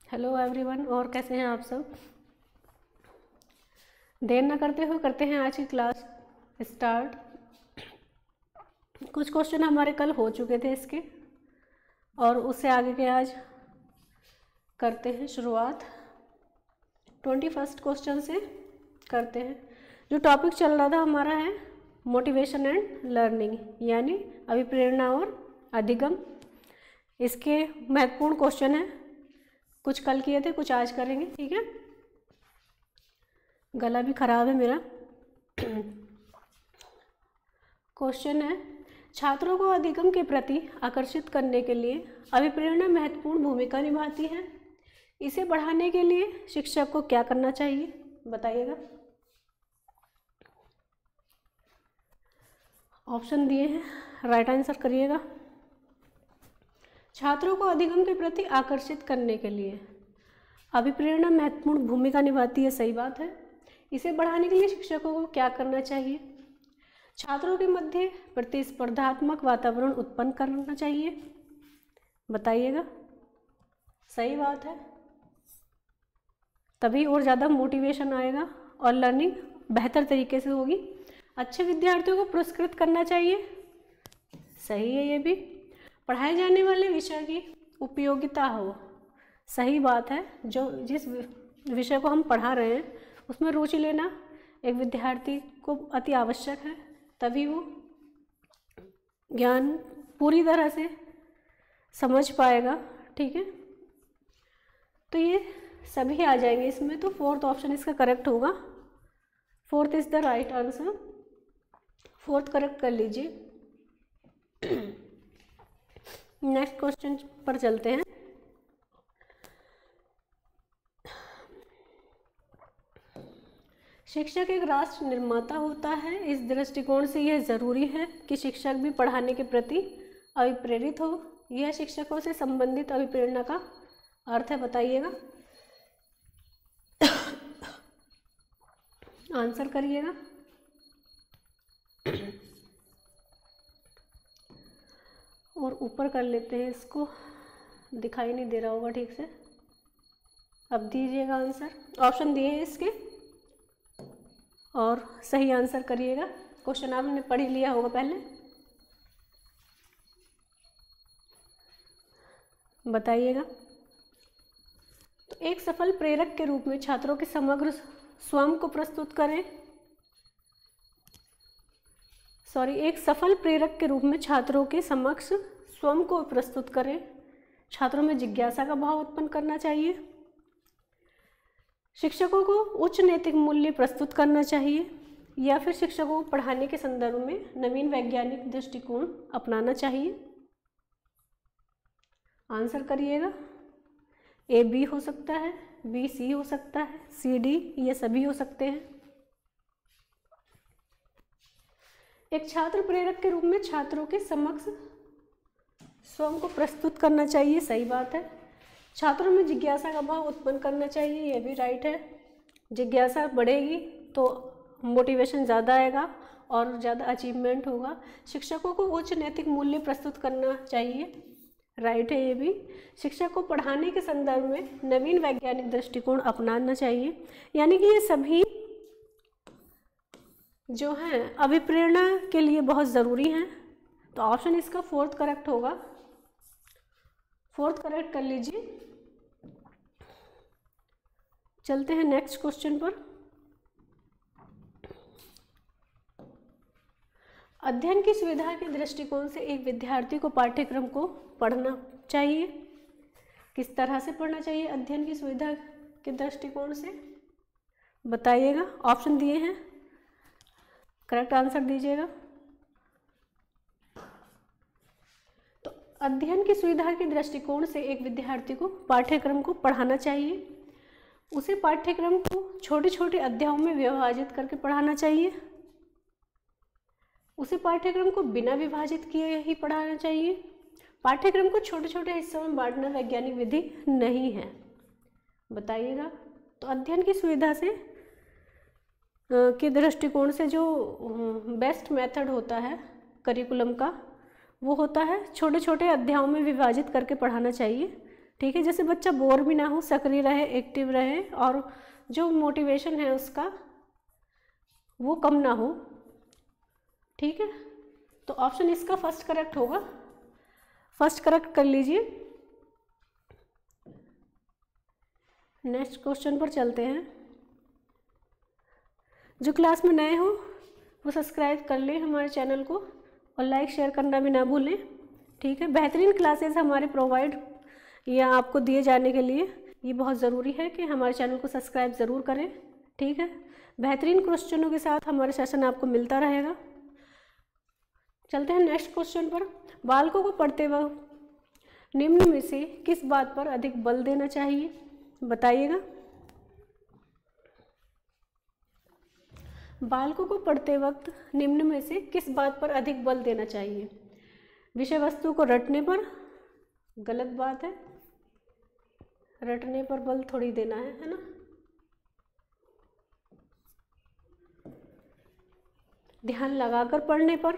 Hello everyone, और कैसे हैं आप सब। देर ना करते हुए करते हैं आज की क्लास स्टार्ट। कुछ क्वेश्चन हमारे कल हो चुके थे इसके, और उससे आगे के आज करते हैं शुरुआत। 21st क्वेश्चन से करते हैं। जो टॉपिक चल रहा था हमारा है मोटिवेशन एंड लर्निंग, यानी अभिप्रेरणा और अधिगम। इसके महत्वपूर्ण क्वेश्चन हैं, कुछ कल किए थे, कुछ आज करेंगे, ठीक है। गला भी खराब है मेरा। क्वेश्चन है, छात्रों को अधिगम के प्रति आकर्षित करने के लिए अभिप्रेरणा महत्वपूर्ण भूमिका निभाती है। इसे बढ़ाने के लिए शिक्षक को क्या करना चाहिए, बताइएगा। ऑप्शन दिए हैं, राइट आंसर करिएगा। छात्रों को अधिगम के प्रति आकर्षित करने के लिए अभिप्रेरणा महत्वपूर्ण भूमिका निभाती है, सही बात है। इसे बढ़ाने के लिए शिक्षकों को क्या करना चाहिए? छात्रों के मध्य प्रतिस्पर्धात्मक वातावरण उत्पन्न करना चाहिए, बताइएगा। सही बात है, तभी और ज़्यादा मोटिवेशन आएगा और लर्निंग बेहतर तरीके से होगी। अच्छे विद्यार्थियों को पुरस्कृत करना चाहिए, सही है ये भी। पढ़ाए जाने वाले विषय की उपयोगिता हो, सही बात है। जो जिस विषय को हम पढ़ा रहे हैं उसमें रुचि लेना एक विद्यार्थी को अति आवश्यक है, तभी वो ज्ञान पूरी तरह से समझ पाएगा, ठीक है। तो ये सभी आ जाएंगे इसमें, तो फोर्थ ऑप्शन इसका करेक्ट होगा। Fourth is the right answer, fourth correct कर लीजिए। नेक्स्ट क्वेश्चन पर चलते हैं। शिक्षक एक राष्ट्र निर्माता होता है। इस दृष्टिकोण से यह जरूरी है कि शिक्षक भी पढ़ाने के प्रति अभिप्रेरित हो। यह शिक्षकों से संबंधित अभिप्रेरणा का अर्थ है, बताइएगा। आंसर करिएगा। और ऊपर कर लेते हैं इसको, दिखाई नहीं दे रहा होगा ठीक से। अब दीजिएगा आंसर। ऑप्शन दिए हैं इसके और सही आंसर करिएगा। क्वेश्चन आपने पढ़ ही लिया होगा पहले, बताइएगा। तो एक सफल प्रेरक के रूप में छात्रों के समग्र स्वयं को प्रस्तुत करें। एक सफल प्रेरक के रूप में छात्रों के समक्ष स्वयं को प्रस्तुत करें। छात्रों में जिज्ञासा का भाव उत्पन्न करना चाहिए। शिक्षकों को उच्च नैतिक मूल्य प्रस्तुत करना चाहिए, या फिर शिक्षकों को पढ़ाने के संदर्भ में नवीन वैज्ञानिक दृष्टिकोण अपनाना चाहिए। आंसर करिएगा। ए बी हो सकता है, बी सी हो सकता है, सी डी, ये सभी हो सकते हैं। एक छात्र प्रेरक के रूप में छात्रों के समक्ष स्वयं को प्रस्तुत करना चाहिए, सही बात है। छात्रों में जिज्ञासा का भाव उत्पन्न करना चाहिए, यह भी राइट है। जिज्ञासा बढ़ेगी तो मोटिवेशन ज़्यादा आएगा और ज़्यादा अचीवमेंट होगा। शिक्षकों को उच्च नैतिक मूल्य प्रस्तुत करना चाहिए, राइट है ये भी। शिक्षक को पढ़ाने के संदर्भ में नवीन वैज्ञानिक दृष्टिकोण अपनाना चाहिए, यानी कि ये सभी जो हैं अभिप्रेरणा के लिए बहुत ज़रूरी हैं। तो ऑप्शन इसका फोर्थ करेक्ट होगा। फोर्थ करेक्ट कर लीजिए। चलते हैं नेक्स्ट क्वेश्चन पर। अध्ययन की सुविधा के दृष्टिकोण से एक विद्यार्थी को पाठ्यक्रम को पढ़ना चाहिए। किस तरह से पढ़ना चाहिए अध्ययन की सुविधा के दृष्टिकोण से, बताइएगा। ऑप्शन दिए हैं, करेक्ट आंसर दीजिएगा। तो अध्ययन की सुविधा के दृष्टिकोण से एक विद्यार्थी को पाठ्यक्रम को पढ़ाना चाहिए। उसे पाठ्यक्रम को छोटे छोटे अध्यायों में विभाजित करके पढ़ाना चाहिए। उसे पाठ्यक्रम को बिना विभाजित किए ही पढ़ाना चाहिए। पाठ्यक्रम को छोटे छोटे हिस्सों में बांटना वैज्ञानिक विधि नहीं है, बताइएगा। तो अध्ययन की सुविधा से के दृष्टिकोण से जो बेस्ट मेथड होता है करिकुलम का, वो होता है छोटे छोटे अध्यायों में विभाजित करके पढ़ाना चाहिए। ठीक है, जैसे बच्चा बोर भी ना हो, सक्रिय रहे, एक्टिव रहे और जो मोटिवेशन है उसका वो कम ना हो। ठीक है, तो ऑप्शन इसका फर्स्ट करेक्ट होगा। फर्स्ट करेक्ट कर लीजिए। नेक्स्ट क्वेश्चन पर चलते हैं। जो क्लास में नए हो वो सब्सक्राइब कर लें हमारे चैनल को और लाइक शेयर करना भी ना भूलें। ठीक है, बेहतरीन क्लासेस हमारे प्रोवाइड या आपको दिए जाने के लिए ये बहुत ज़रूरी है कि हमारे चैनल को सब्सक्राइब ज़रूर करें। ठीक है, बेहतरीन क्वेश्चनों के साथ हमारा सेशन आपको मिलता रहेगा। चलते हैं नेक्स्ट क्वेश्चन पर। बालकों को पढ़ते वक्त निम्न में से किस बात पर अधिक बल देना चाहिए, बताइएगा। बालकों को पढ़ते वक्त निम्न में से किस बात पर अधिक बल देना चाहिए? विषय वस्तु को रटने पर, गलत बात है, रटने पर बल थोड़ी देना है ना। ध्यान लगाकर पढ़ने पर,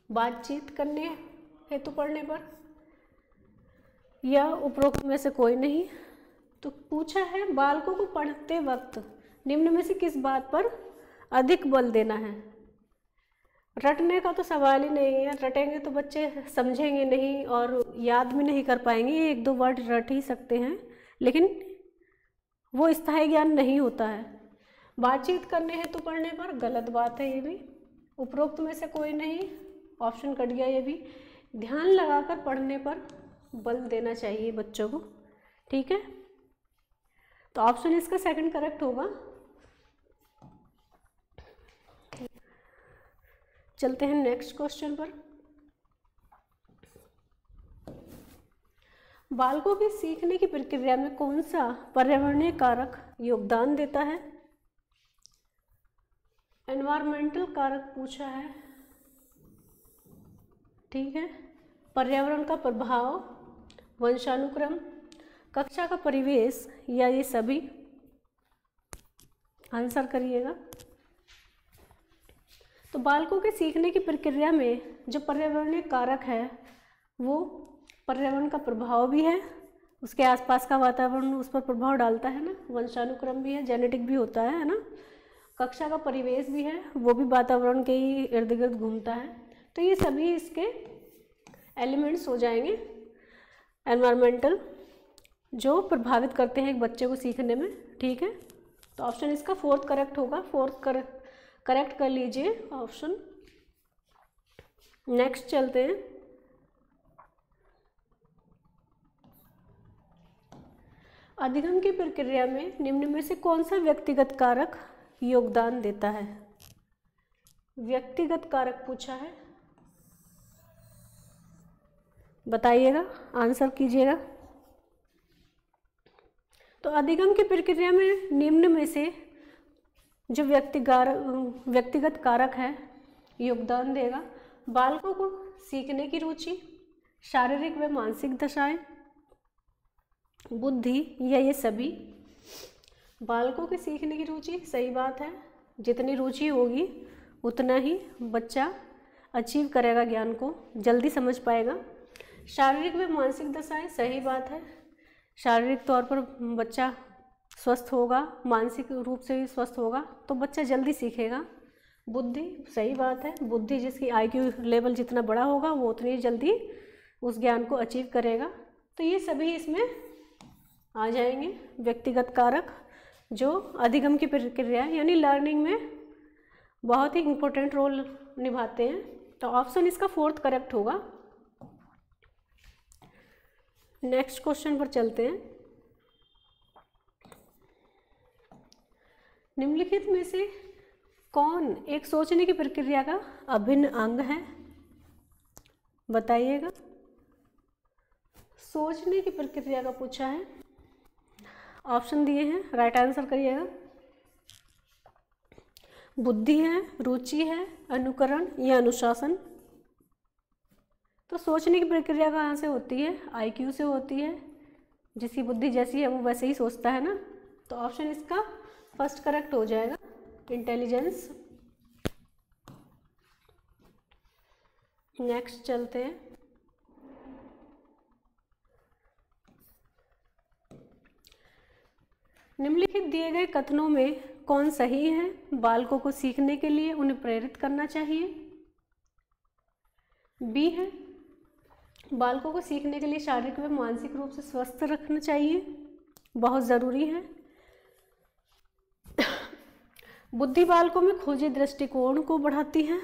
बातचीत करने हेतु पढ़ने पर, या उपरोक्त में से कोई नहीं। तो पूछा है बालकों को पढ़ते वक्त निम्न में से किस बात पर अधिक बल देना है। रटने का तो सवाल ही नहीं है, रटेंगे तो बच्चे समझेंगे नहीं और याद भी नहीं कर पाएंगे। एक दो वर्ड रट ही सकते हैं लेकिन वो स्थायी ज्ञान नहीं होता है। बातचीत करने हेतु पढ़ने पर, गलत बात है ये भी, उपरोक्त में से कोई नहीं, ऑप्शन कट गया ये भी। ध्यान लगाकर पढ़ने पर बल देना चाहिए बच्चों को। ठीक है, तो ऑप्शन इसका सेकंड करेक्ट होगा। चलते हैं नेक्स्ट क्वेश्चन पर। बालकों के सीखने की प्रक्रिया में कौन सा पर्यावरणीय कारक योगदान देता है? एनवायरमेंटल कारक पूछा है। ठीक है, पर्यावरण का प्रभाव, वंशानुक्रम, कक्षा का परिवेश या ये सभी? आंसर करिएगा। तो बालकों के सीखने की प्रक्रिया में जो पर्यावरणीय कारक है वो पर्यावरण का प्रभाव भी है, उसके आसपास का वातावरण उस पर प्रभाव डालता है ना, वंशानुक्रम भी है, जेनेटिक भी होता है ना, कक्षा का परिवेश भी है, वो भी वातावरण के ही इर्द गिर्द घूमता है। तो ये सभी इसके एलिमेंट्स हो जाएंगे एनवायरमेंटल, जो प्रभावित करते हैं एक बच्चे को सीखने में। ठीक है, तो ऑप्शन इसका फोर्थ करेक्ट होगा। फोर्थ करेक्ट कर लीजिए ऑप्शन। नेक्स्ट चलते हैं। अधिगम की प्रक्रिया में निम्न में से कौन सा व्यक्तिगत कारक योगदान देता है? व्यक्तिगत कारक पूछा है, बताइएगा, आंसर कीजिएगा। तो अधिगम की प्रक्रिया में निम्न में से जो व्यक्तिगत कारक है योगदान देगा। बालकों को सीखने की रुचि, शारीरिक व मानसिक दशाएं, बुद्धि या ये सभी? बालकों के सीखने की रुचि, सही बात है, जितनी रुचि होगी उतना ही बच्चा अचीव करेगा, ज्ञान को जल्दी समझ पाएगा। शारीरिक व मानसिक दशाएं, सही बात है, शारीरिक तौर पर बच्चा स्वस्थ होगा, मानसिक रूप से भी स्वस्थ होगा तो बच्चा जल्दी सीखेगा। बुद्धि, सही बात है, बुद्धि जिसकी IQ लेवल जितना बड़ा होगा वो उतनी जल्दी उस ज्ञान को अचीव करेगा। तो ये सभी इसमें आ जाएंगे व्यक्तिगत कारक जो अधिगम की प्रक्रिया यानी लर्निंग में बहुत ही इम्पोर्टेंट रोल निभाते हैं। तो ऑप्शन इसका फोर्थ करेक्ट होगा। नेक्स्ट क्वेश्चन पर चलते हैं। निम्नलिखित में से कौन एक सोचने की प्रक्रिया का अभिन्न अंग है, बताइएगा। सोचने की प्रक्रिया का पूछा है, ऑप्शन दिए हैं, राइट आंसर करिएगा। बुद्धि है, रुचि है, अनुकरण या अनुशासन? तो सोचने की प्रक्रिया कहाँ से होती है? IQ से होती है, जिसकी बुद्धि जैसी है वो वैसे ही सोचता है ना। तो ऑप्शन इसका फर्स्ट करेक्ट हो जाएगा, इंटेलिजेंस। नेक्स्ट चलते हैं। निम्नलिखित दिए गए कथनों में कौन सही है? बालकों को सीखने के लिए उन्हें प्रेरित करना चाहिए। बी है, बालकों को सीखने के लिए शारीरिक व मानसिक रूप से स्वस्थ रखना चाहिए, बहुत ज़रूरी है। बुद्धि बालकों में खोजे दृष्टिकोण को बढ़ाती है।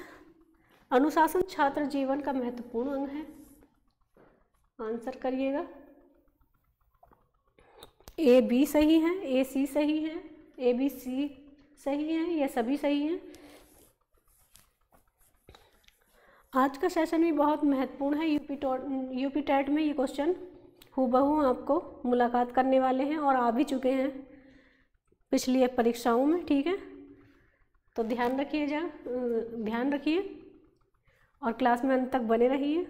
अनुशासन छात्र जीवन का महत्वपूर्ण अंग है। आंसर करिएगा। ए बी सही है, ए सी सही है, ए बी सी सही है, या सभी सही हैं। आज का सेशन भी बहुत महत्वपूर्ण है। यूपी टेट में ये क्वेश्चन हूबहू आपको मुलाकात करने वाले हैं और आ भी चुके हैं पिछली परीक्षाओं में, ठीक है। तो ध्यान रखिए और क्लास में अंत तक बने रहिए।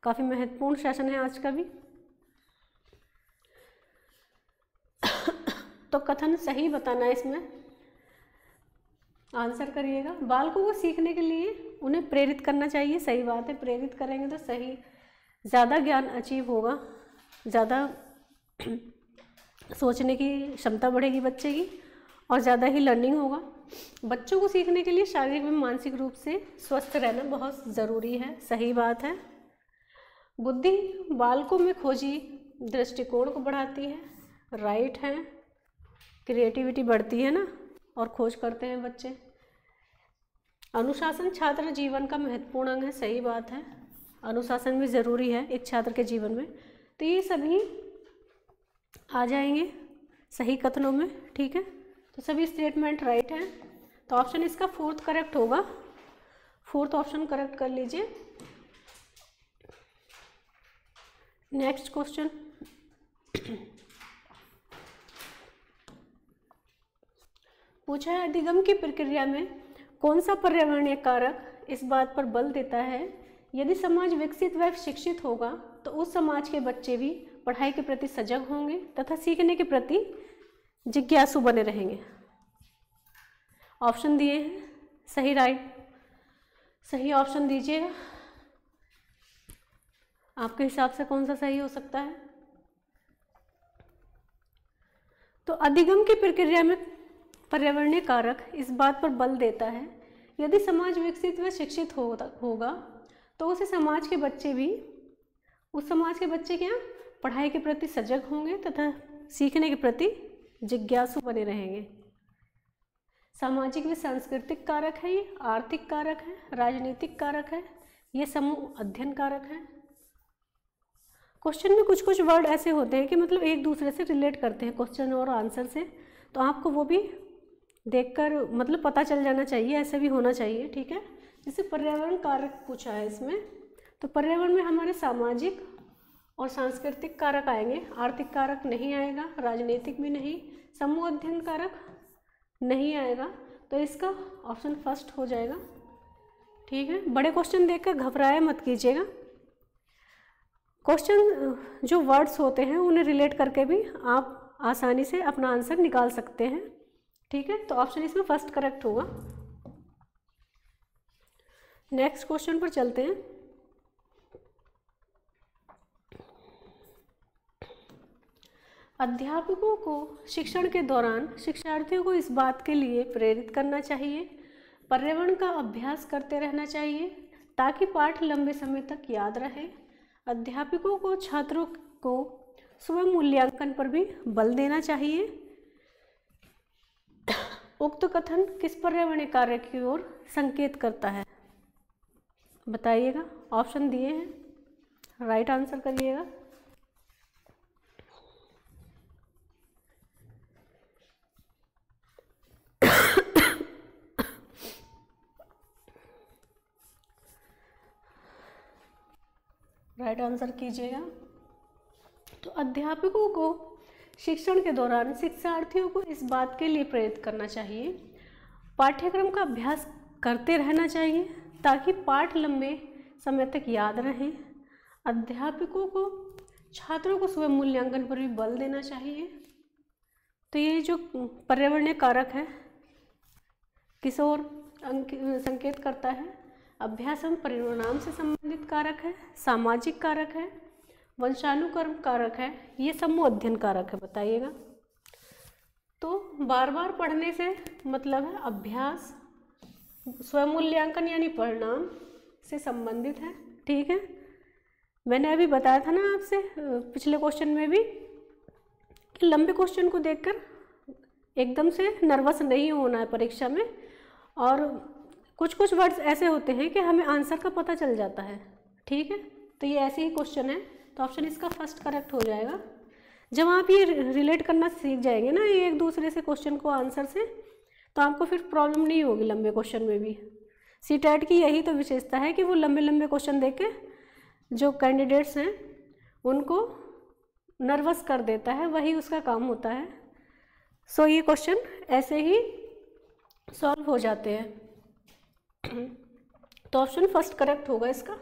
काफ़ी महत्वपूर्ण सेशन है आज का भी। तो कथन सही बताना है इसमें, आंसर करिएगा। बालकों को सीखने के लिए उन्हें प्रेरित करना चाहिए, सही बात है। प्रेरित करेंगे तो सही, ज़्यादा ज्ञान अचीव होगा, ज़्यादा सोचने की क्षमता बढ़ेगी बच्चे की और ज़्यादा ही लर्निंग होगा। बच्चों को सीखने के लिए शारीरिक व मानसिक रूप से स्वस्थ रहना बहुत ज़रूरी है, सही बात है। बुद्धि बालकों में खोजी दृष्टिकोण को बढ़ाती है, राइट है। क्रिएटिविटी बढ़ती है ना, और खोज करते हैं बच्चे। अनुशासन छात्र जीवन का महत्वपूर्ण अंग है, सही बात है। अनुशासन भी ज़रूरी है एक छात्र के जीवन में। तो ये सभी आ जाएंगे सही कथनों में, ठीक है। तो सभी स्टेटमेंट राइट हैं। तो ऑप्शन इसका फोर्थ करेक्ट होगा। फोर्थ ऑप्शन करेक्ट कर लीजिए। नेक्स्ट क्वेश्चन, पूछा है अधिगम की प्रक्रिया में कौन सा पर्यावरणीय कारक इस बात पर बल देता है यदि समाज विकसित व शिक्षित होगा तो उस समाज के बच्चे भी पढ़ाई के प्रति सजग होंगे तथा सीखने के प्रति जिज्ञासु बने रहेंगे। ऑप्शन दिए हैं, सही राइट, सही ऑप्शन दीजिएगा। आपके हिसाब से कौन सा सही हो सकता है? तो अधिगम की प्रक्रिया में पर्यावरणीय कारक इस बात पर बल देता है यदि समाज विकसित व शिक्षित होगा तो उस समाज के बच्चे क्या पढ़ाई के प्रति सजग होंगे तथा सीखने के प्रति जिज्ञासु बने रहेंगे। सामाजिक व सांस्कृतिक कारक है, ये आर्थिक कारक है, राजनीतिक कारक है, ये समूह अध्ययन कारक है। क्वेश्चन में कुछ कुछ वर्ड ऐसे होते हैं कि मतलब एक दूसरे से रिलेट करते हैं क्वेश्चन और आंसर से, तो आपको वो भी देखकर मतलब पता चल जाना चाहिए, ऐसे भी होना चाहिए, ठीक है। जैसे पर्यावरण कारक पूछा है इसमें, तो पर्यावरण में हमारे सामाजिक और सांस्कृतिक कारक आएंगे, आर्थिक कारक नहीं आएगा, राजनीतिक भी नहीं, समूह अध्ययन कारक नहीं आएगा। तो इसका ऑप्शन फर्स्ट हो जाएगा, ठीक है। बड़े क्वेश्चन देखकर घबराया मत कीजिएगा। क्वेश्चन जो वर्ड्स होते हैं उन्हें रिलेट करके भी आप आसानी से अपना आंसर निकाल सकते हैं, ठीक है। तो ऑप्शन इसमें फर्स्ट करेक्ट होगा। नेक्स्ट क्वेश्चन पर चलते हैं। अध्यापकों को शिक्षण के दौरान शिक्षार्थियों को इस बात के लिए प्रेरित करना चाहिए, पर्यावरण का अभ्यास करते रहना चाहिए ताकि पाठ लंबे समय तक याद रहे। अध्यापकों को छात्रों को स्वयं मूल्यांकन पर भी बल देना चाहिए। उक्त कथन किस पर्यावरणीय कार्य की ओर संकेत करता है, बताइएगा। ऑप्शन दिए हैं, राइट आंसर करिएगा। राइट आंसर कीजिएगा। तो अध्यापकों को शिक्षण के दौरान शिक्षार्थियों को इस बात के लिए प्रेरित करना चाहिए, पाठ्यक्रम का अभ्यास करते रहना चाहिए ताकि पाठ लंबे समय तक याद रहे। अध्यापकों को छात्रों को स्वयं मूल्यांकन पर भी बल देना चाहिए। तो ये जो पर्यावरणीय कारक है किस ओर संकेत करता है? अभ्यास एवं परिणाम से संबंधित कारक है, सामाजिक कारक है, वंशानुक्रम कारक है, ये समूह अध्ययन कारक है, बताइएगा। तो बार बार पढ़ने से मतलब है अभ्यास, स्वयं मूल्यांकन यानी परिणाम से संबंधित है। ठीक है, मैंने अभी बताया था ना आपसे पिछले क्वेश्चन में भी कि लंबे क्वेश्चन को देखकर एकदम से नर्वस नहीं होना है परीक्षा में, और कुछ कुछ वर्ड्स ऐसे होते हैं कि हमें आंसर का पता चल जाता है। ठीक है, तो ये ऐसे ही क्वेश्चन है, तो ऑप्शन इसका फर्स्ट करेक्ट हो जाएगा। जब आप ये रिलेट करना सीख जाएंगे ना ये एक दूसरे से क्वेश्चन को आंसर से, तो आपको फिर प्रॉब्लम नहीं होगी लंबे क्वेश्चन में भी। सीटेट की यही तो विशेषता है कि वो लंबे लंबे क्वेश्चन देख के जो कैंडिडेट्स हैं उनको नर्वस कर देता है, वही उसका काम होता है। सो ये क्वेश्चन ऐसे ही सॉल्व हो जाते हैं। तो ऑप्शन फर्स्ट करेक्ट होगा इसका।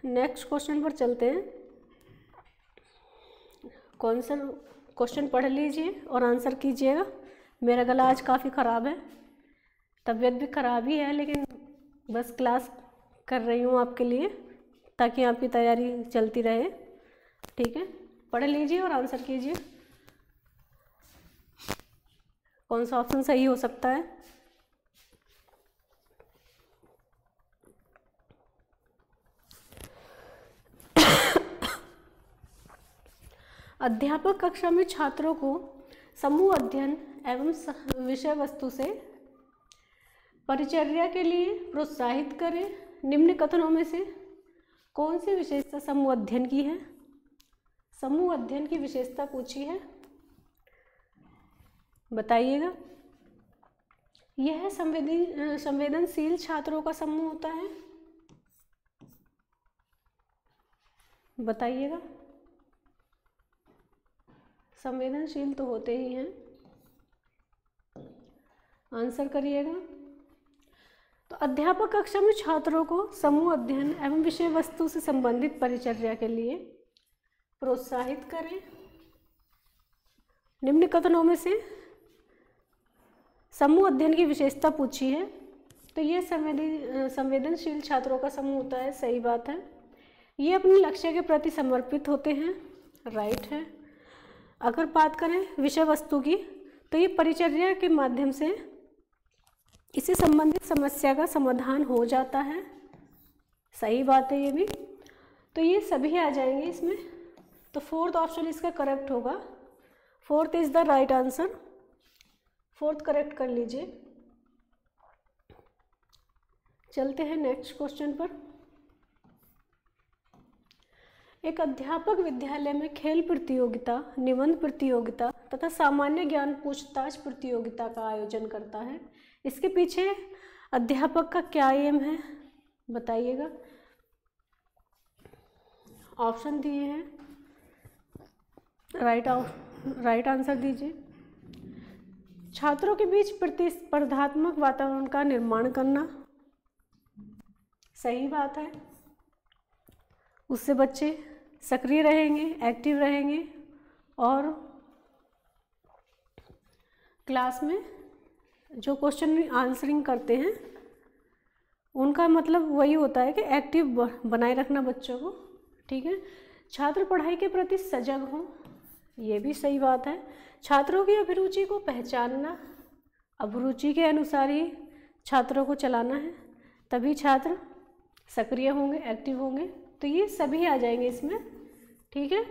नेक्स्ट क्वेश्चन पर चलते हैं। कौन सा क्वेश्चन पढ़ लीजिए और आंसर कीजिएगा। मेरा गला आज काफ़ी ख़राब है, तबीयत भी ख़राब ही है, लेकिन बस क्लास कर रही हूँ आपके लिए ताकि आपकी तैयारी चलती रहे। ठीक है, पढ़ लीजिए और आंसर कीजिए कौन सा ऑप्शन सही हो सकता है। अध्यापक कक्षा में छात्रों को समूह अध्ययन एवं विषय वस्तु से परिचर्या के लिए प्रोत्साहित करें। निम्न कथनों में से कौन सी विशेषता समूह अध्ययन की है? समूह अध्ययन की विशेषता पूछी है, बताइएगा। यह संवेदनशील छात्रों का समूह होता है, बताइएगा। संवेदनशील तो होते ही हैं, आंसर करिएगा। तो अध्यापक कक्षा में छात्रों को समूह अध्ययन एवं विषय वस्तु से संबंधित परिचर्या के लिए प्रोत्साहित करें। निम्न कथनों में से समूह अध्ययन की विशेषता पूछी है, तो ये संवेदनशील छात्रों का समूह होता है, सही बात है। ये अपने लक्ष्य के प्रति समर्पित होते हैं, राइट है। अगर बात करें विषय वस्तु की, तो ये परिचर्या के माध्यम से इससे संबंधित समस्या का समाधान हो जाता है, सही बात है ये भी। तो ये सभी आ जाएंगे इसमें, तो फोर्थ ऑप्शन इसका करेक्ट होगा। Fourth is the right answer, fourth correct कर लीजिए। चलते हैं नेक्स्ट क्वेश्चन पर। एक अध्यापक विद्यालय में खेल प्रतियोगिता, निबंध प्रतियोगिता तथा सामान्य ज्ञान पूछताछ प्रतियोगिता का आयोजन करता है। इसके पीछे अध्यापक का क्या एम है, बताइएगा। ऑप्शन दिए हैं, राइट आंसर दीजिए। छात्रों के बीच प्रतिस्पर्धात्मक वातावरण का निर्माण करना, सही बात है। उससे बच्चे सक्रिय रहेंगे, एक्टिव रहेंगे और क्लास में जो क्वेश्चन आंसरिंग करते हैं उनका मतलब वही होता है कि एक्टिव बनाए रखना बच्चों को। ठीक है, छात्र पढ़ाई के प्रति सजग हों, ये भी सही बात है। छात्रों की अभिरुचि को पहचानना, अभिरुचि के अनुसार ही छात्रों को चलाना है, तभी छात्र सक्रिय होंगे, एक्टिव होंगे। तो ये सभी आ जाएंगे इसमें, ठीक है।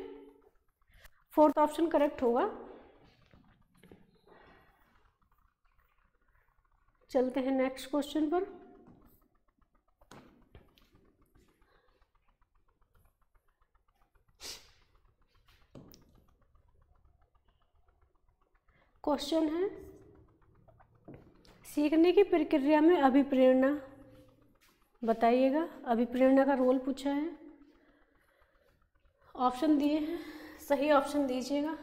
फोर्थ ऑप्शन करेक्ट होगा। चलते हैं नेक्स्ट क्वेश्चन पर। क्वेश्चन है, सीखने की प्रक्रिया में अभिप्रेरणा, बताइएगा। अभिप्रेरणा का रोल पूछा है, ऑप्शन दिए हैं, सही ऑप्शन दीजिएगा।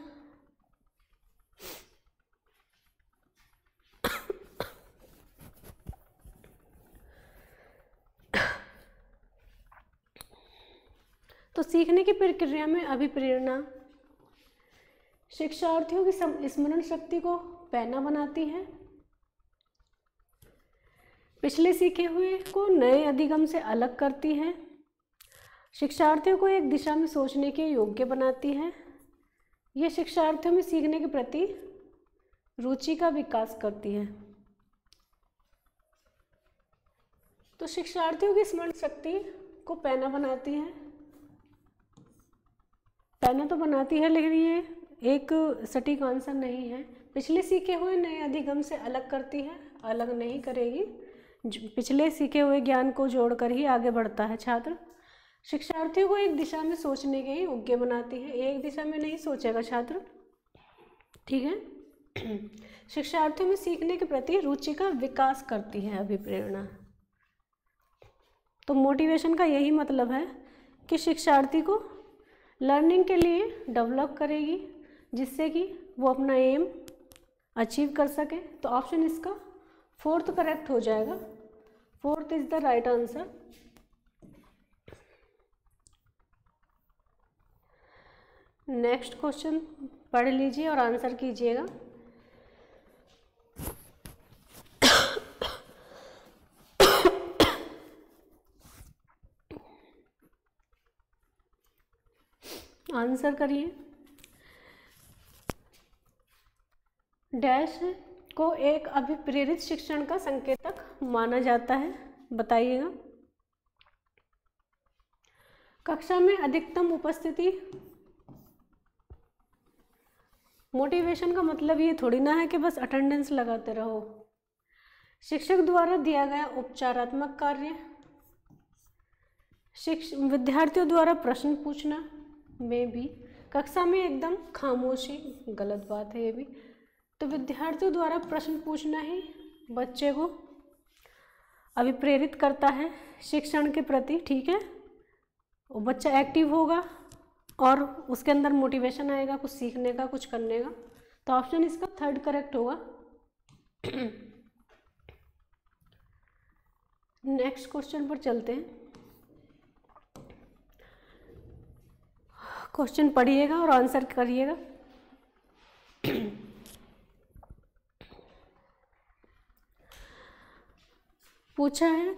तो सीखने की प्रक्रिया में अभिप्रेरणा शिक्षार्थियों की स्मरण शक्ति को पैना बनाती है, पिछले सीखे हुए को नए अधिगम से अलग करती है, शिक्षार्थियों को एक दिशा में सोचने के योग्य बनाती है, ये शिक्षार्थियों में सीखने के प्रति रुचि का विकास करती है। तो शिक्षार्थियों की स्मरण शक्ति को पैना बनाती है, पैना तो बनाती है, लेकिन ये एक सटीक आंसर नहीं है। पिछले सीखे हुए नए अधिगम से अलग करती है, अलग नहीं करेगी। पिछले सीखे हुए ज्ञान को जोड़कर ही आगे बढ़ता है छात्र। शिक्षार्थियों को एक दिशा में सोचने के योग्य बनाती है, एक दिशा में नहीं सोचेगा छात्र, ठीक है। शिक्षार्थियों में सीखने के प्रति रुचि का विकास करती है अभिप्रेरणा। तो मोटिवेशन का यही मतलब है कि शिक्षार्थी को लर्निंग के लिए डेवलप करेगी, जिससे कि वो अपना एम अचीव कर सके। तो ऑप्शन इसका फोर्थ करेक्ट हो जाएगा, fourth is the right answer. Next question पढ़ लीजिए और आंसर कीजिएगा। आंसर करिए। डैश को एक अभिप्रेरित शिक्षण का संकेतक माना जाता है, बताइएगा। कक्षा में अधिकतम उपस्थिति। मोटिवेशन का मतलब ये थोड़ी ना है कि बस अटेंडेंस लगाते रहो। शिक्षक द्वारा दिया गया उपचारात्मक कार्य, विद्यार्थियों द्वारा प्रश्न पूछना में भी, कक्षा में एकदम खामोशी, गलत बात है ये भी। तो विद्यार्थियों द्वारा प्रश्न पूछना ही बच्चे को अभिप्रेरित करता है शिक्षण के प्रति, ठीक है। वो बच्चा एक्टिव होगा और उसके अंदर मोटिवेशन आएगा कुछ सीखने का, कुछ करने का। तो ऑप्शन इसका थर्ड करेक्ट होगा। नेक्स्ट क्वेश्चन पर चलते हैं। क्वेश्चन पढ़िएगा और आंसर करिएगा। पूछा है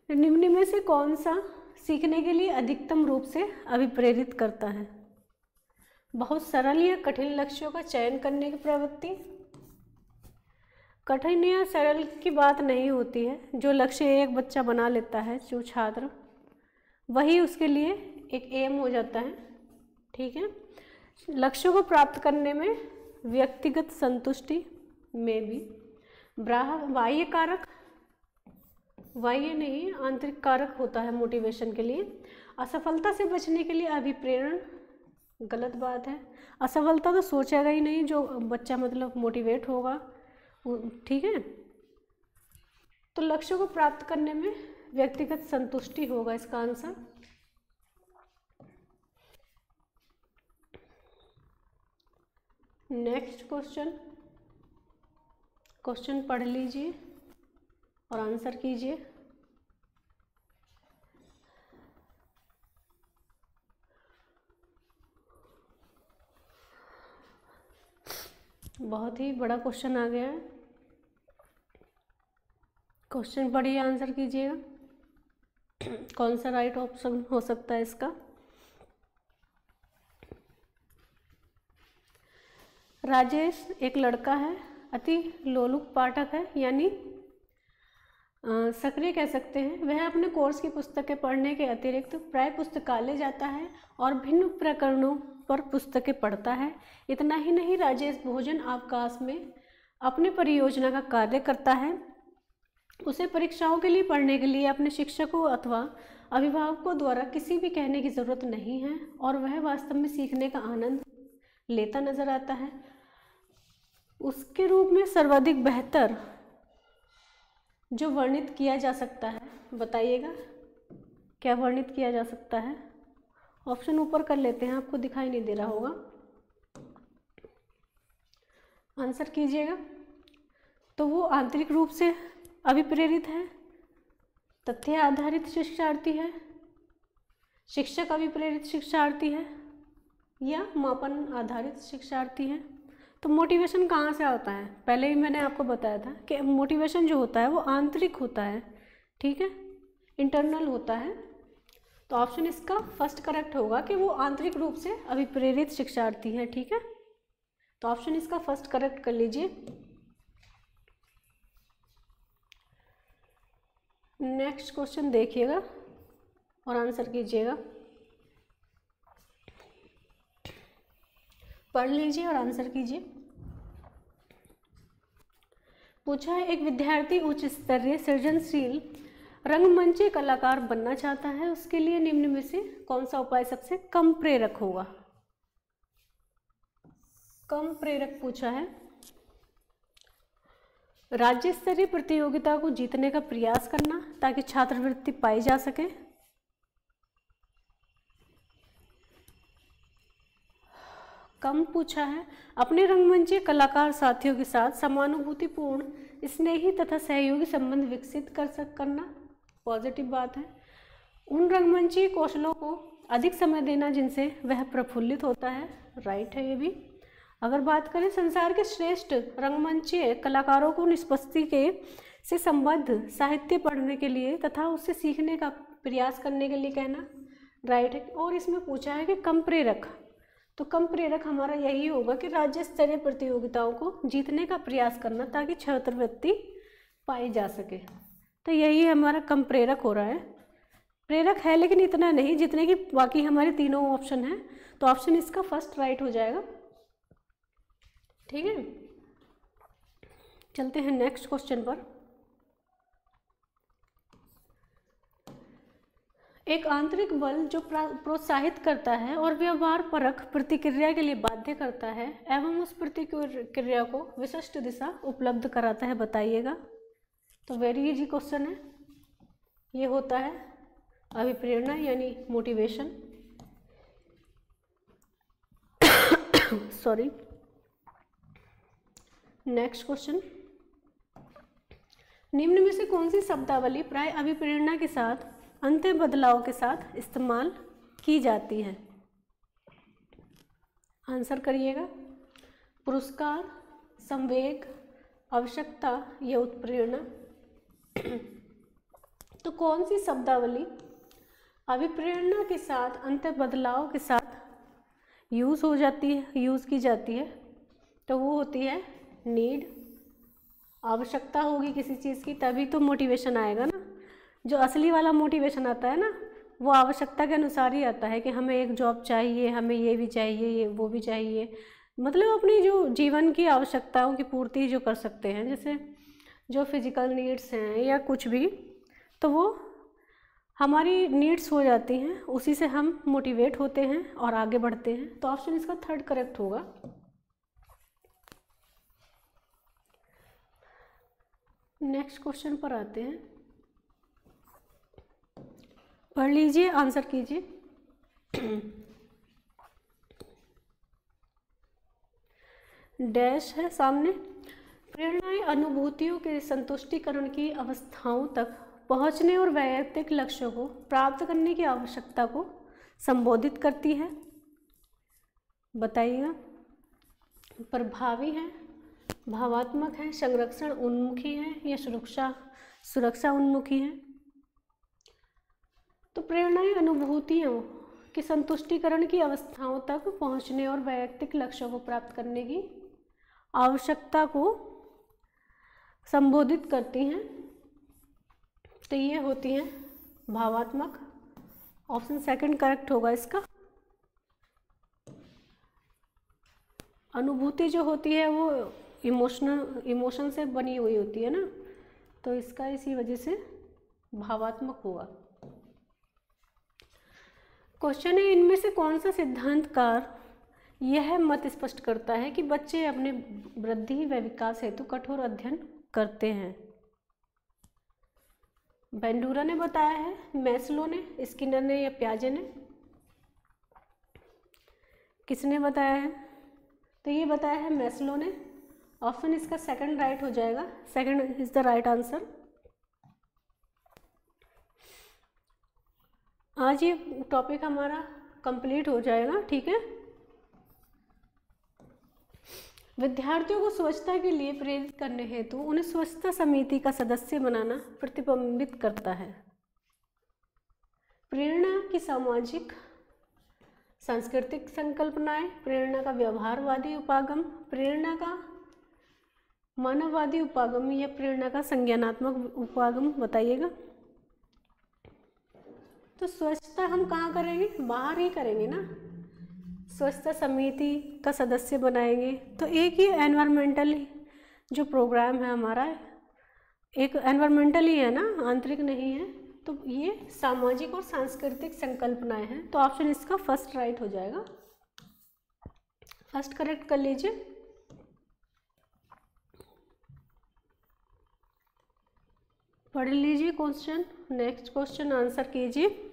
निम्न में से कौन सा सीखने के लिए अधिकतम रूप से अभिप्रेरित करता है? बहुत सरल या कठिन लक्ष्यों का चयन करने की प्रवृत्ति। कठिन या सरल की बात नहीं होती है, जो लक्ष्य एक बच्चा बना लेता है, जो छात्र, वही उसके लिए एक एम हो जाता है, ठीक है। लक्ष्यों को प्राप्त करने में व्यक्तिगत संतुष्टि में भी बाह्य कारक, बाह्य नहीं आंतरिक कारक होता है मोटिवेशन के लिए। असफलता से बचने के लिए अभिप्रेरण, गलत बात है। असफलता तो सोचेगा ही नहीं जो बच्चा, मतलब मोटिवेट होगा, ठीक है। तो लक्ष्यों को प्राप्त करने में व्यक्तिगत संतुष्टि होगा इसका आंसर। नेक्स्ट क्वेश्चन पढ़ लीजिए और आंसर कीजिए। बहुत ही बड़ा क्वेश्चन आ गया है। क्वेश्चन पढ़िए, आंसर कीजिएगा। कौन सा राइट ऑप्शन हो सकता है इसका? राजेश एक लड़का है, अति लोलुप पाठक है, यानी सक्रिय कह सकते हैं। वह अपने कोर्स की पुस्तकें पढ़ने के अतिरिक्त प्राय पुस्तकालय जाता है और भिन्न प्रकरणों पर पुस्तकें पढ़ता है। इतना ही नहीं, राजेश भोजन अवकाश में अपनी परियोजना का कार्य करता है। उसे परीक्षाओं के लिए पढ़ने के लिए अपने शिक्षकों अथवा अभिभावकों द्वारा किसी भी कहने की ज़रूरत नहीं है और वह वास्तव में सीखने का आनंद लेता नजर आता है। उसके रूप में सर्वाधिक बेहतर जो वर्णित किया जा सकता है, बताइएगा क्या वर्णित किया जा सकता है? ऑप्शन ऊपर कर लेते हैं, आपको दिखाई नहीं दे रहा होगा, आंसर कीजिएगा। तो वो आंतरिक रूप से अभिप्रेरित है, तथ्य आधारित शिक्षार्थी है, शिक्षक अभिप्रेरित शिक्षार्थी है, या मापन आधारित शिक्षार्थी है। तो मोटिवेशन कहाँ से आता है? पहले ही मैंने आपको बताया था कि मोटिवेशन जो होता है वो आंतरिक होता है, ठीक है, इंटरनल होता है। तो ऑप्शन इसका फर्स्ट करेक्ट होगा कि वो आंतरिक रूप से अभिप्रेरित शिक्षार्थी हैं। ठीक है, तो ऑप्शन इसका फर्स्ट करेक्ट कर लीजिए। नेक्स्ट क्वेश्चन देखिएगा और आंसर कीजिएगा, पढ़ लीजिए और आंसर कीजिए। पूछा है, एक विद्यार्थी उच्च स्तरीय सृजनशील रंगमंच कलाकार बनना चाहता है, उसके लिए निम्न में से कौन सा उपाय सबसे कम प्रेरक होगा? कम प्रेरक पूछा है। राज्य स्तरीय प्रतियोगिता को जीतने का प्रयास करना ताकि छात्रवृत्ति पाई जा सके, कम पूछा है अपने रंगमंच कलाकार साथियों के साथ समानुभूतिपूर्ण स्नेही तथा सहयोगी संबंध विकसित करना, पॉजिटिव बात है। उन रंगमंची कौशलों को अधिक समय देना जिनसे वह प्रफुल्लित होता है, राइट है ये भी। अगर बात करें संसार के श्रेष्ठ रंगमंचीय कलाकारों को निष्पत्ति से संबद्ध साहित्य पढ़ने के लिए तथा उससे सीखने का प्रयास करने के लिए कहना, राइट है। और इसमें पूछा है कि कम प्रेरक, तो कम प्रेरक हमारा यही होगा कि राज्य स्तरीय प्रतियोगिताओं को जीतने का प्रयास करना ताकि छात्रवृत्ति पाई जा सके, तो यही हमारा कम प्रेरक हो रहा है। प्रेरक है लेकिन इतना नहीं जितने कि बाकी हमारे तीनों ऑप्शन हैं, तो ऑप्शन इसका फर्स्ट राइट हो जाएगा। ठीक है, चलते हैं नेक्स्ट क्वेश्चन पर। एक आंतरिक बल जो प्रोत्साहित करता है और व्यवहार परख प्रतिक्रिया के लिए बाध्य करता है एवं उस प्रतिक्रिया को विशिष्ट दिशा उपलब्ध कराता है, बताइएगा। तो वेरी इजी क्वेश्चन है, ये होता है अभिप्रेरणा यानी मोटिवेशन। सॉरी, नेक्स्ट क्वेश्चन, निम्न में से कौन सी शब्दावली प्राय अभिप्रेरणा के साथ अंत्य बदलाव के साथ इस्तेमाल की जाती है? आंसर करिएगा। पुरस्कार, संवेग, आवश्यकता या उत्प्रेरणा। तो कौन सी शब्दावली अभिप्रेरणा के साथ अंत्य बदलाव के साथ यूज़ की जाती है? तो वो होती है नीड। आवश्यकता होगी किसी चीज़ की तभी तो मोटिवेशन आएगा ना। जो असली वाला मोटिवेशन आता है ना, वो आवश्यकता के अनुसार ही आता है कि हमें एक जॉब चाहिए, हमें ये भी चाहिए, ये वो भी चाहिए, मतलब अपनी जो जीवन की आवश्यकताओं की पूर्ति जो कर सकते हैं, जैसे जो फिजिकल नीड्स हैं या कुछ भी, तो वो हमारी नीड्स हो जाती हैं, उसी से हम मोटिवेट होते हैं और आगे बढ़ते हैं। तो ऑप्शन इसका थर्ड करेक्ट होगा। नेक्स्ट क्वेश्चन पर आते हैं, पढ़ लीजिए, आंसर कीजिए। डैश है सामने। प्रेरणाएं अनुभूतियों के संतुष्टिकरण की अवस्थाओं तक पहुंचने और वैयक्तिक लक्ष्यों को प्राप्त करने की आवश्यकता को संबोधित करती है, बताइएगा। प्रभावी है, भावात्मक है, संरक्षण उन्मुखी है या सुरक्षा उन्मुखी है? तो प्रेरणाएं अनुभूतियों के संतुष्टिकरण की अवस्थाओं तक पहुंचने और वैयक्तिक लक्ष्यों को प्राप्त करने की आवश्यकता को संबोधित करती हैं, तो ये होती हैं भावात्मक। ऑप्शन सेकंड करेक्ट होगा इसका। अनुभूति जो होती है वो इमोशन से बनी हुई होती है ना, तो इसका इसी वजह से भावात्मक होगा। क्वेश्चन है, इनमें से कौन सा सिद्धांतकार यह मत स्पष्ट करता है कि बच्चे अपने वृद्धि व विकास हेतु कठोर अध्ययन करते हैं? बेंडूरा ने बताया है, मैस्लो ने, स्किनर ने या पियाजे ने? किसने बताया है? तो ये बताया है मैस्लो ने। ऑप्शन इसका सेकंड राइट हो जाएगा। Second is the right answer. आज ये टॉपिक हमारा कंप्लीट हो जाएगा, ठीक है। विद्यार्थियों को स्वच्छता के लिए प्रेरित करने हेतु उन्हें स्वच्छता समिति का सदस्य बनाना प्रतिबिंबित करता है। प्रेरणा की सामाजिक सांस्कृतिक संकल्पनाएं, प्रेरणा का व्यवहारवादी उपागम, प्रेरणा का मानववादी उपागम या प्रेरणा का संज्ञानात्मक उपागम बताइएगा। तो स्वच्छता हम कहाँ करेंगे, बाहर ही करेंगे ना, स्वच्छता समिति का सदस्य बनाएंगे। तो एक ये एनवायरमेंटल जो प्रोग्राम है हमारा, एक एनवायरमेंटल ही है ना, आंतरिक नहीं है। तो ये सामाजिक और सांस्कृतिक संकल्पनाएं हैं। तो ऑप्शन इसका फर्स्ट राइट हो जाएगा। फर्स्ट करेक्ट कर लीजिए। पढ़ लीजिए क्वेश्चन, नेक्स्ट क्वेश्चन आंसर कीजिए।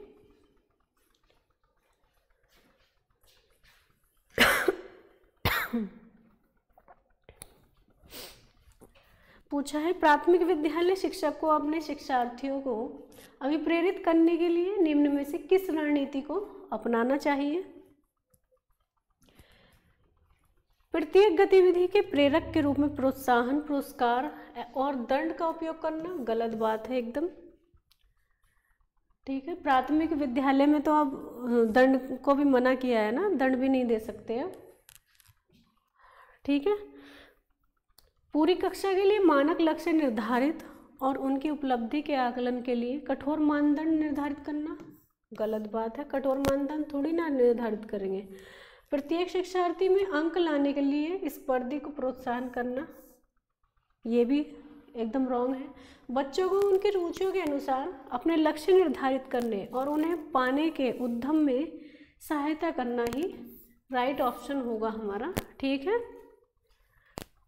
पूछा है प्राथमिक विद्यालय शिक्षक को अपने शिक्षार्थियों को अभिप्रेरित करने के लिए निम्न में से किस रणनीति को अपनाना चाहिए। प्रत्येक गतिविधि के प्रेरक के रूप में प्रोत्साहन, पुरस्कार और दंड का उपयोग करना गलत बात है एकदम। ठीक है, प्राथमिक विद्यालय में तो अब दंड को भी मना किया है ना, दंड भी नहीं दे सकते हैं। ठीक है, पूरी कक्षा के लिए मानक लक्ष्य निर्धारित और उनकी उपलब्धि के आकलन के लिए कठोर मानदंड निर्धारित करना गलत बात है। कठोर मानदंड थोड़ी ना निर्धारित करेंगे। प्रत्येक शिक्षार्थी में अंक लाने के लिए स्पर्धी को प्रोत्साहन करना, ये भी एकदम रॉन्ग है। बच्चों को उनकी रुचियों के अनुसार अपने लक्ष्य निर्धारित करने और उन्हें पाने के उद्यम में सहायता करना ही राइट ऑप्शन होगा हमारा। ठीक है,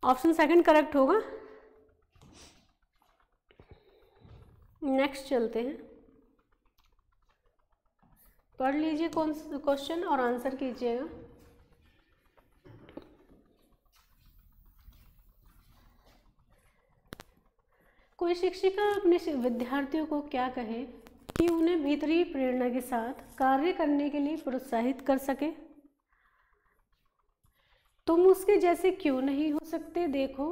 ऑप्शन सेकंड करेक्ट होगा। नेक्स्ट चलते हैं, पढ़ लीजिए कौन सा क्वेश्चन और आंसर कीजिएगा। कोई शिक्षिका अपने विद्यार्थियों को क्या कहे कि उन्हें भीतरी प्रेरणा के साथ कार्य करने के लिए प्रोत्साहित कर सके। तुम उसके जैसे क्यों नहीं हो सकते, देखो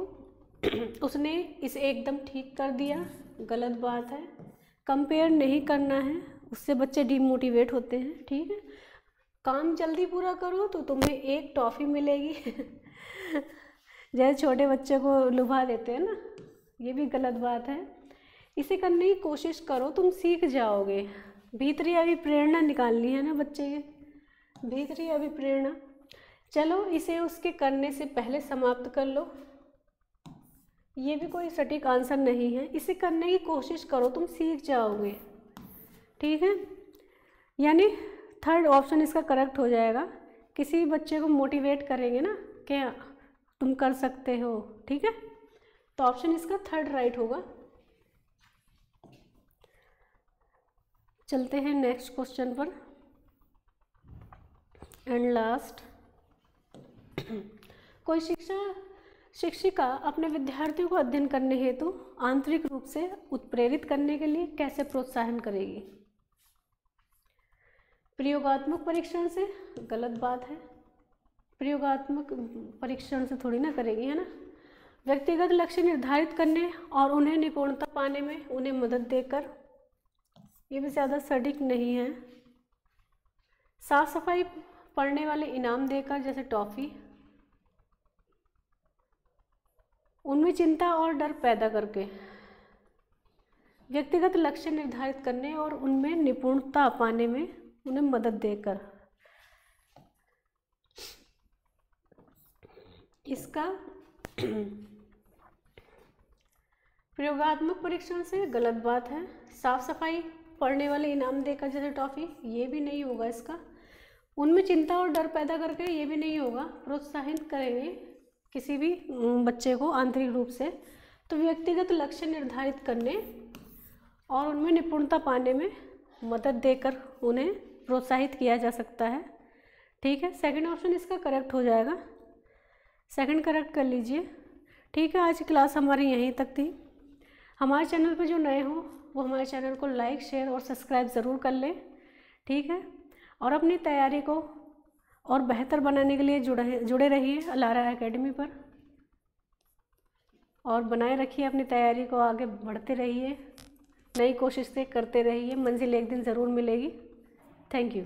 उसने इसे एकदम ठीक कर दिया, गलत बात है। कंपेयर नहीं करना है, उससे बच्चे डिमोटिवेट होते हैं। ठीक है, काम जल्दी पूरा करो तो तुम्हें एक टॉफ़ी मिलेगी जैसे छोटे बच्चे को लुभा देते हैं ना, ये भी गलत बात है। इसे करने की कोशिश करो, तुम सीख जाओगे। भीतरी अभिप्रेरणा निकालनी है ना बच्चे के, भीतरी अभिप्रेरणा। चलो इसे उसके करने से पहले समाप्त कर लो, ये भी कोई सटीक आंसर नहीं है। इसे करने की कोशिश करो, तुम सीख जाओगे। ठीक है, यानी थर्ड ऑप्शन इसका करेक्ट हो जाएगा। किसी बच्चे को मोटिवेट करेंगे ना कि तुम कर सकते हो। ठीक है, तो ऑप्शन इसका थर्ड राइट होगा। चलते हैं नेक्स्ट क्वेश्चन पर एंड लास्ट। कोई शिक्षिका अपने विद्यार्थियों को अध्ययन करने हेतु आंतरिक रूप से उत्प्रेरित करने के लिए कैसे प्रोत्साहन करेगी। प्रयोगात्मक परीक्षण से, गलत बात है। प्रयोगात्मक परीक्षण से थोड़ी ना करेगी, है ना। व्यक्तिगत लक्ष्य निर्धारित करने और उन्हें निपुणता पाने में उन्हें मदद देकर, ये भी ज़्यादा सटीक नहीं है। साफ सफाई पढ़ने वाले इनाम देकर, जैसे टॉफ़ी। उनमें चिंता और डर पैदा करके, व्यक्तिगत लक्ष्य निर्धारित करने और उनमें निपुणता पाने में उन्हें मदद देकर। इसका प्रयोगात्मक परीक्षण से गलत बात है। साफ सफाई पढ़ने वाले इनाम देकर, जैसे टॉफ़ी, ये भी नहीं होगा इसका। उनमें चिंता और डर पैदा करके, ये भी नहीं होगा। प्रोत्साहित करेंगे किसी भी बच्चे को आंतरिक रूप से, तो व्यक्तिगत लक्ष्य निर्धारित करने और उनमें निपुणता पाने में मदद देकर उन्हें प्रोत्साहित किया जा सकता है। ठीक है, सेकंड ऑप्शन इसका करेक्ट हो जाएगा। सेकंड करेक्ट कर लीजिए। ठीक है, आज की क्लास हमारी यहीं तक थी। हमारे चैनल पर जो नए हो वो हमारे चैनल को लाइक, शेयर और सब्सक्राइब ज़रूर कर लें। ठीक है, और अपनी तैयारी को और बेहतर बनाने के लिए जुड़े रहिए अलारा एकेडमी पर, और बनाए रखिए अपनी तैयारी को, आगे बढ़ते रहिए, नई कोशिशें करते रहिए। मंजिल एक दिन ज़रूर मिलेगी। Thank you.